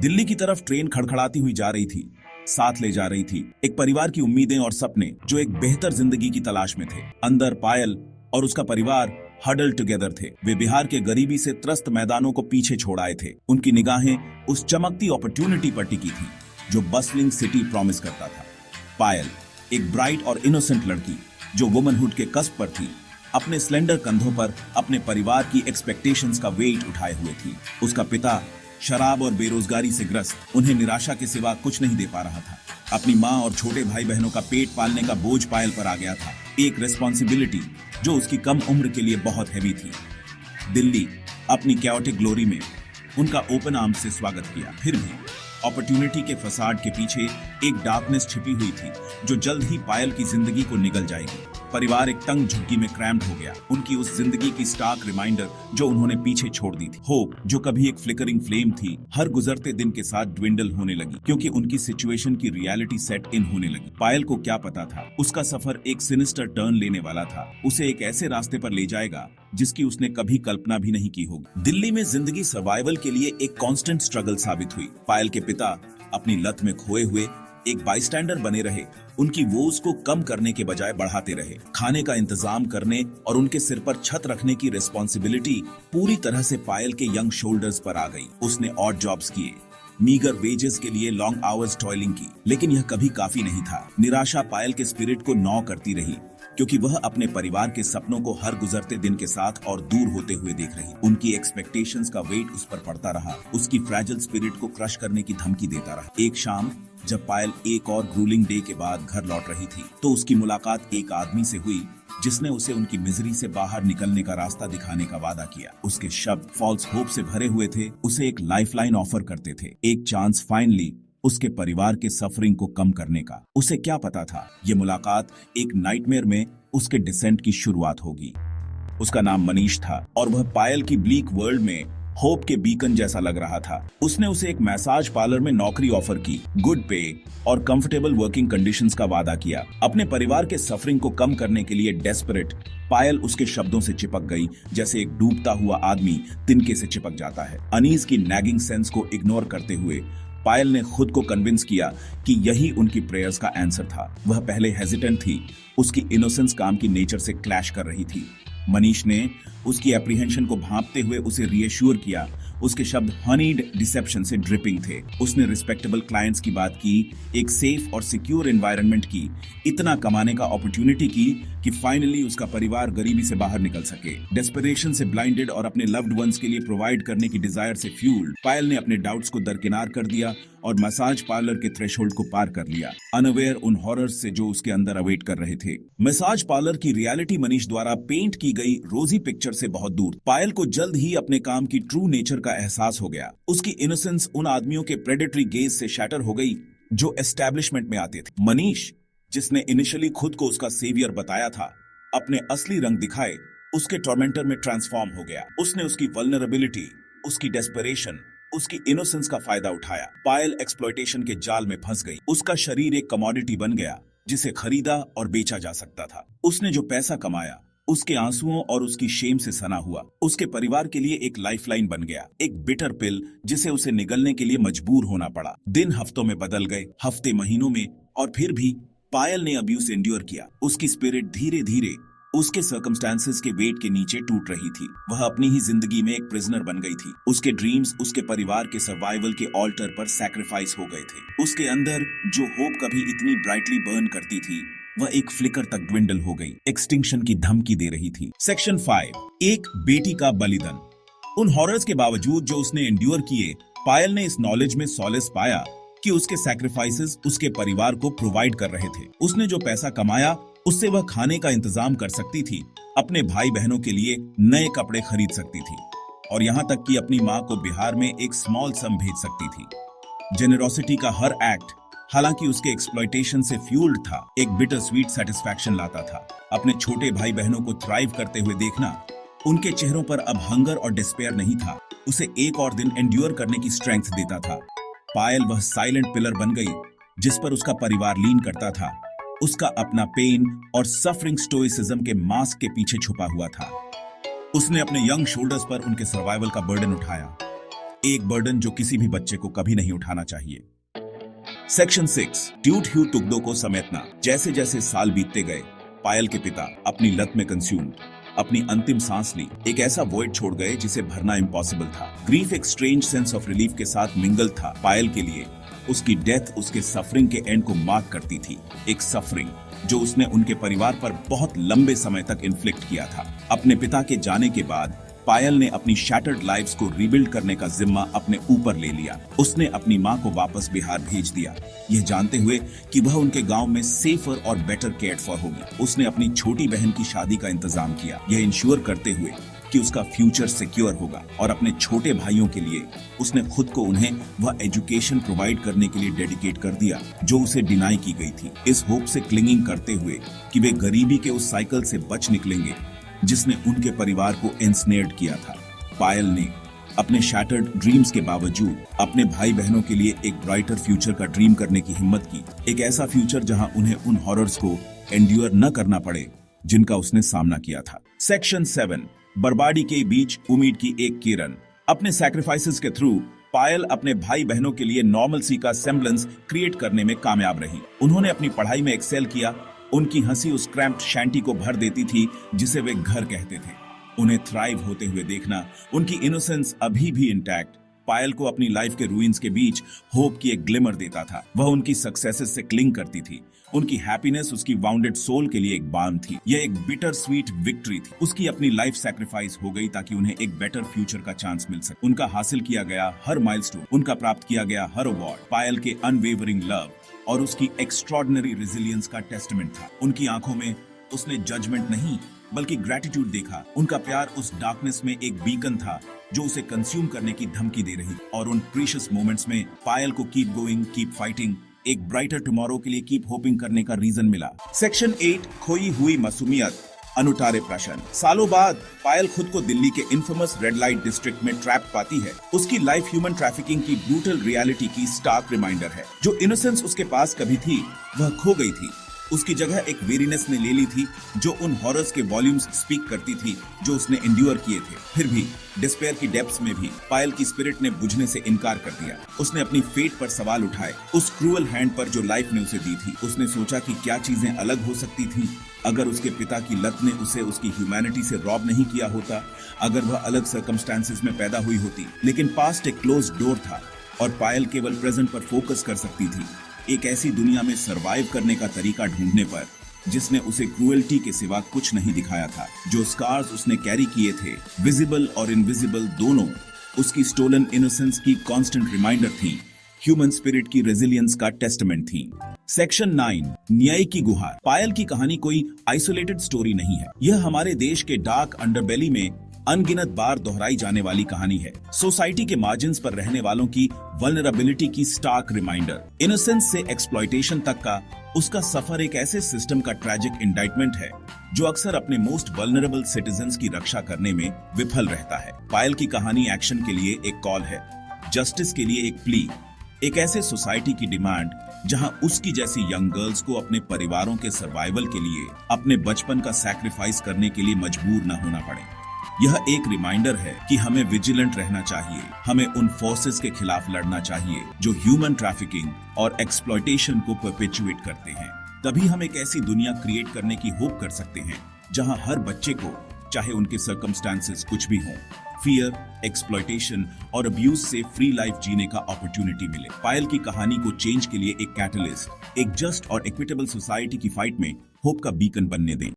दिल्ली की तरफ ट्रेन खड़खड़ाती हुई जा रही थी, साथ ले जा रही थी एक परिवार की उम्मीदें और सपने जो एक बेहतर जिंदगी की तलाश में थे। अंदर पायल और उसका परिवार हडल टुगेदर थे। वे बिहार के गरीबी से त्रस्त मैदानों को पीछे छोड़ आए थे। उनकी निगाहें उस चमकती अपॉर्चुनिटी पर टिकी थी जो बसलिंग सिटी प्रॉमिस करता था। पायल, एक ब्राइट और इनोसेंट लड़की जो वुमनहुड के कस्प पर थी, अपने स्लेंडर कंधों पर अपने परिवार की एक्सपेक्टेशंस का वेट उठाए हुए थी। उसका पिता शराब और बेरोजगारी से ग्रस्त, उन्हें निराशा के सिवा कुछ नहीं दे पा रहा था। अपनी माँ और छोटे भाई बहनों का पेट पालने का बोझ पायल पर आ गया था, एक रिस्पॉन्सिबिलिटी जो उसकी कम उम्र के लिए बहुत हैवी थी। दिल्ली अपनी कैओटिक ग्लोरी में उनका ओपन आर्म से स्वागत किया। फिर भी अपॉर्चुनिटी के फसाड के पीछे एक डार्कनेस छिपी हुई थी जो जल्द ही पायल की जिंदगी को निगल जाएगी। परिवार एक तंग झुग्गी में क्रैम्प्ड हो गया, उनकी उस जिंदगी की स्टार्क रिमाइंडर जो उन्होंने पीछे छोड़ दी थी। होप जो कभी एक फ्लिकरिंग फ्लेम थी, हर गुजरते दिन के साथ ड्विंडल होने लगी क्योंकि उनकी सिचुएशन की रियलिटी सेट इन होने लगी। पायल को क्या पता था, उसका सफर एक सिनिस्टर टर्न लेने वाला था, उसे एक ऐसे रास्ते पर ले जाएगा जिसकी उसने कभी कल्पना भी नहीं की होगी। दिल्ली में जिंदगी सर्वाइवल के लिए एक कांस्टेंट स्ट्रगल साबित हुई। पायल के पिता अपनी लत में खोए हुए एक बाईस्टैंडर बने रहे, उनकी वोज को कम करने के बजाय बढ़ाते रहे। खाने का इंतजाम करने और उनके सिर पर छत रखने की रिस्पॉन्सिबिलिटी पूरी तरह से पायल के यंग शोल्डर्स पर आ गई। उसने ऑड जॉब्स किए, मीगर वेजेस के लिए लॉन्ग आवर्स टॉयलिंग की, लेकिन यह कभी काफी नहीं था। निराशा पायल के स्पिरिट को नॉ करती रही क्योंकि वह अपने परिवार के सपनों को हर गुजरते दिन के साथ और दूर होते हुए देख रही। उनकी एक्सपेक्टेशंस का वेट उस पर पड़ता रहा, उसकी फ्रैजिल स्पिरिट को क्रश करने की धमकी देता रहा। एक शाम जब पायल एक और ग्रूलिंग डे के बाद घर लौट रही थी तो उसकी मुलाकात एक आदमी से हुई जिसने उसे उनकी मिजरी से बाहर निकलने का रास्ता दिखाने का वादा किया। उसके शब्द फॉल्स होप से भरे हुए थे, उसे एक लाइफलाइन ऑफर करते थे, एक चांस फाइनली उसके परिवार के सफरिंग को कम करने का। उसे क्या पता था, ये मुलाकात एक नाइटमेयर में उसके डिसेंट की शुरुआत होगी। उसका नाम मनीष था और वह पायल की ब्लीक वर्ल्ड में होप के बीकन जैसा लग रहा था। उसने उसे एक मैसाज पार्लर में नौकरी ऑफर की, गुड पे और कंफर्टेबल वर्किंग कंडीशंस का वादा किया। अपने परिवार के सफरिंग को कम करने के लिए डेस्परेट पायल उसके शब्दों से चिपक गई, जैसे एक डूबता हुआ आदमी तिनके से चिपक जाता है। अनीस की नैगिंग सेंस को इग्नोर करते हुए पायल ने खुद को कन्विंस किया कि यही उनकी प्रेयर्स का आंसर था। वह पहले हेजिटेंट थी, उसकी इनोसेंस काम की नेचर से क्लैश कर रही थी। मनीष ने उसकी एप्रीहेंशन को भांपते हुए उसे रीएश्योर किया। उसके शब्द हनीड डिसेप्शन से ड्रिपिंग थे। उसने रिस्पेक्टेबल क्लाइंट्स की बात की, एक सेफ और सिक्योर एनवायरनमेंट की, इतना कमाने का अपॉर्चुनिटी की कि फाइनली उसका परिवार गरीबी से बाहर निकल सके। डेस्परेशन से ब्लाइंडेड और अपने लव्ड वंस के लिए प्रोवाइड करने की डिजायर से फ्यूल्ड, पायल ने अपने डाउट्स को दरकिनार कर दिया और मसाज पार्लर के थ्रेशोल्ड को पार कर लिया, अनअवेयर उन हॉरर्स से जो उसके अंदर अवेट कर रहे थे। मसाज पार्लर की रियलिटी मनीष द्वारा पेंट की गई रोजी पिक्चर से बहुत दूर। पायल को जल्द ही अपने काम की ट्रू नेचर का एहसास हो गया। उसकी इनोसेंस उन आदमियों के प्रेडेटरी गेज से शैटर हो गई जो एस्टैब्लिशमेंट में आते थे। मनीष, जिसने इनिशियली खुद को उसका सेवियर बताया था, अपने असली रंग दिखाए उसके टॉर्मेंटर में ट्रांसफॉर्म हो गया। उसने उसकी वल्नरेबिलिटी, उसकी डेस्परेशन, उसकी इनोसेंस का फायदा उठाया। पायल एक्सप्लॉयटेशन के जाल में फंस गई। उसका शरीर एक कमोडिटी बन गया जिसे खरीदा और बेचा जा सकता था। उसने जो पैसा कमाया उसके आंसुओं और उसकी शेम से सना हुआ उसके परिवार के लिए एक लाइफलाइन बन गया, एक बिटर पिल जिसे उसे निगलने के लिए मजबूर होना पड़ा। दिन हफ्तों में बदल गए, हफ्ते महीनों में, और फिर भी पायल ने अब्यूज एंड्योर किया। उसकी स्पिरिट धीरे धीरे उसके सर्कमस्टेंसेस के वेट के नीचे टूट रही थी। वह अपनी ही जिंदगी में एक प्रिजनर बन गई थी। उसके ड्रीम्स उसके परिवार के सर्वाइवल के ऑल्टर पर सैक्रिफाइस हो गए थे। उसके अंदर जो होप कभी इतनी ब्राइटली बर्न करती थी वह एक फ्लिकर तक ड्विंडल हो गई, एक्सटिंक्शन की धमकी दे रही थी। सेक्शन 5, एक बेटी का बलिदान। उन हॉरर्स के बावजूद जो उसने एंड्योर किए, पायल ने इस नॉलेज में सॉलेस पाया कि उसके सैक्रिफाइसेस उसके परिवार को प्रोवाइड कर रहे थे। उसने जो पैसा कमाया उससे वह खाने का इंतजाम कर सकती थी, अपने भाई बहनों के लिए नए कपड़े खरीद सकती थी और यहाँ तक कि अपनी माँ को बिहार में एक स्मॉल सम भेज सकती थी। जेनरोसिटी का हर एक्ट, हालांकि उसके एक्सप्लॉयटेशन से फ्यूल्ड था, एक बिटर स्वीट सेटिस्फैक्शन लाता था। अपने छोटे भाई बहनों को थ्राइव करते हुए देखना, उनके चेहरों पर अब हंगर और डिस्पेयर नहीं था, उसे एक और दिन एंड्योर करने की स्ट्रेंथ देता था। पायल वह साइलेंट पिलर बन गई जिस पर उसका परिवार लीन करता था। उसका अपना पेन और सफरिंग स्टोइसिज्म के मास्क के पीछे छुपा हुआ था। उसने अपने यंग शोल्डर्स पर उनके सर्वाइवल का बर्डन उठाया। एक बर्डन जो किसी भी बच्चे को कभी नहीं उठाना चाहिए। सेक्शन 6, ट्यूट ह्यू टुकड़ों को समेटना। जैसे जैसे साल बीतते गए, पायल के पिता अपनी लत में कंज्यूम्ड अपनी अंतिम सांस ली एक ऐसा वॉइड छोड़ गए जिसे भरना इम्पॉसिबल था। ग्रीफ एक स्ट्रेंज सेंस ऑफ रिलीफ के साथ मिंगल था। पायल के लिए उसकी डेथ उसके सफरिंग के एंड को मार्क करती थी, एक सफरिंग जो उसने उनके परिवार पर बहुत लंबे समय तक इन्फ्लिक्ट किया था। अपने पिता के जाने के बाद पायल ने अपनी शैटर्ड लाइव्स को रीबिल्ड करने का जिम्मा अपने ऊपर ले लिया। उसने अपनी मां को वापस बिहार भेज दिया, यह जानते हुए कि वह उनके गांव में सेफर और बेटर केयर्ड फॉर होगी। उसने अपनी छोटी बहन की शादी का इंतजाम किया, यह इंश्योर करते हुए कि उसका फ्यूचर सिक्योर होगा। और अपने छोटे भाइयों के लिए उसने खुद को उन्हें वह एजुकेशन प्रोवाइड करने के लिए डेडिकेट कर दिया जो उसे डिनाई की गई थी, इस होप से क्लिंगिंग करते हुए कि वे गरीबी के उस साइकिल से बच निकलेंगे जिसने उनके परिवार को एंस्नेर्ड किया था। पायल ने अपने शैटर्ड ड्रीम्स के बावजूद अपने भाई बहनों के लिए एक ब्राइटर फ्यूचर का ड्रीम करने की हिम्मत की, एक ऐसा फ्यूचर जहां उन्हें उन हॉरर्स को एंड्योर न करना पड़े जिनका उसने सामना किया था। सेक्शन 7, बर्बादी के बीच उम्मीद की एक किरण। अपने सैक्रिफाइसेस के थ्रू पायल अपने भाई बहनों के लिए नॉर्मलसी का सेम्बलेंस क्रिएट करने में कामयाब रही। उन्होंने अपनी पढ़ाई में एक्सेल किया। उनकी हंसी उस क्रैम्प्ड शैंटी को भर देती थी जिसे वे घर कहते थे। उन्हें थ्राइव होते हुए देखना, उनकी इनोसेंस अभी भी इंटैक्ट, पायल को अपनी लाइफ के रूइंस के बीच होप की एक ग्लिमर देता था। वह उनकी सक्सेसेस से क्लिंग करती थी। उनकी हैप्पीनेस उसकी वाउंडेड सोल के लिए एक बाम थी। यह एक बिटर स्वीट विक्ट्री थी। उसकी अपनी लाइफ सैक्रिफाइस हो गई ताकि उन्हें एक बेटर फ्यूचर का चांस मिल सके। उनका हासिल किया गया हर माइलस्टोन, उनका प्राप्त किया गया हर अवार्ड पायल के अनवेवरिंग लव और उसकी एक्स्ट्रॉर्डिनरी रेजिलियंस का टेस्टमेंट था। उनकी आंखों में उसने जजमेंट नहीं बल्कि ग्रेटिट्यूड देखा। उनका प्यार उस डार्कनेस में एक बीकन था जो उसे कंज्यूम करने की धमकी दे रही, और उन प्रीशियस मोमेंट्स में पायल को कीप गोइंग, कीप फाइटिंग, एक ब्राइटर टुमारो के लिए कीप होपिंग करने का रीजन मिला। सेक्शन 8, खोई हुई मासूमियत, अनुतारे प्रश्न। सालों बाद पायल खुद को दिल्ली के इन्फेमस रेड लाइट डिस्ट्रिक्ट में ट्रैप पाती है। उसकी लाइफ ह्यूमन ट्रैफिकिंग की ब्रूटल रियलिटी की स्टार्क रिमाइंडर है। जो इनोसेंस उसके पास कभी थी वह खो गई थी। उसकी जगह एक वेरीनेस ने ले ली थी जो उन हॉरर्स के वॉल्यूम्स स्पीक करती थी जो उसने एंड्योर किए थे। फिर भी डिस्पेयर की डेप्थ्स में भी पायल की स्पिरिट ने बुझने से इनकार कर दिया। उसने अपनी फेट पर सवाल उठाए, उस क्रूअल हैंड पर जो लाइफ ने उसे दी थी। उसने सोचा कि क्या चीजें अलग हो सकती थी अगर उसके पिता की लत ने उसे उसकी ह्यूमैनिटी से रॉब नहीं किया होता, अगर वह अलग सर्कमस्टांसेस में पैदा हुई होती। लेकिन पास्ट एक क्लोज डोर था और पायल केवल प्रेजेंट पर फोकस कर सकती थी, एक ऐसी दुनिया में सरवाइव करने का तरीका ढूंढने पर जिसने उसे क्रूएल्टी के सिवा कुछ नहीं दिखाया था। जो स्कार्स उसने कैरी किए थे, विजिबल और इनविजिबल दोनों, उसकी स्टोलन इनोसेंस की कांस्टेंट रिमाइंडर थी, ह्यूमन स्पिरिट की रेजिलियंस का टेस्टमेंट थी। सेक्शन 9, न्याय की गुहार। पायल की कहानी कोई आइसोलेटेड स्टोरी नहीं है। यह हमारे देश के डार्क अंडरबेली में अनगिनत बार दोहराई जाने वाली कहानी है। सोसाइटी के मार्जिन्स पर रहने वालों की वल्नरेबिलिटी की स्टार्क रिमाइंडर। इनोसेंस से एक्सप्लॉयटेशन तक का उसका सफर एक ऐसे सिस्टम का ट्रैजिक इंडाइटमेंट है जो अक्सर अपने मोस्ट वल्नरेबल सिटीजन्स की रक्षा करने में विफल रहता है। पायल की कहानी एक्शन के लिए एक कॉल है, जस्टिस के लिए एक प्ली, एक ऐसे सोसाइटी की डिमांड जहां उसकी जैसी यंग गर्ल्स को अपने परिवारों के सर्वाइवल के लिए अपने बचपन का सैक्रिफाइस करने के लिए मजबूर न होना पड़े। यह एक रिमाइंडर है कि हमें विजिलेंट रहना चाहिए, हमें उन फोर्सेस के खिलाफ लड़ना चाहिए जो ह्यूमन ट्रैफिकिंग और एक्सप्लॉयटेशन को परपेचुएट करते हैं। तभी हम एक ऐसी दुनिया क्रिएट करने की होप कर सकते हैं जहां हर बच्चे को, चाहे उनके सर्कमस्टांसेस कुछ भी हों, फियर, एक्सप्लॉयटेशन और अब्यूज से फ्री लाइफ जीने का अपॉर्चुनिटी मिले। पायल की कहानी को चेंज के लिए एक कैटलिस्ट, एक जस्ट और इक्विटेबल सोसाइटी की फाइट में होप का बीकन बनने दें।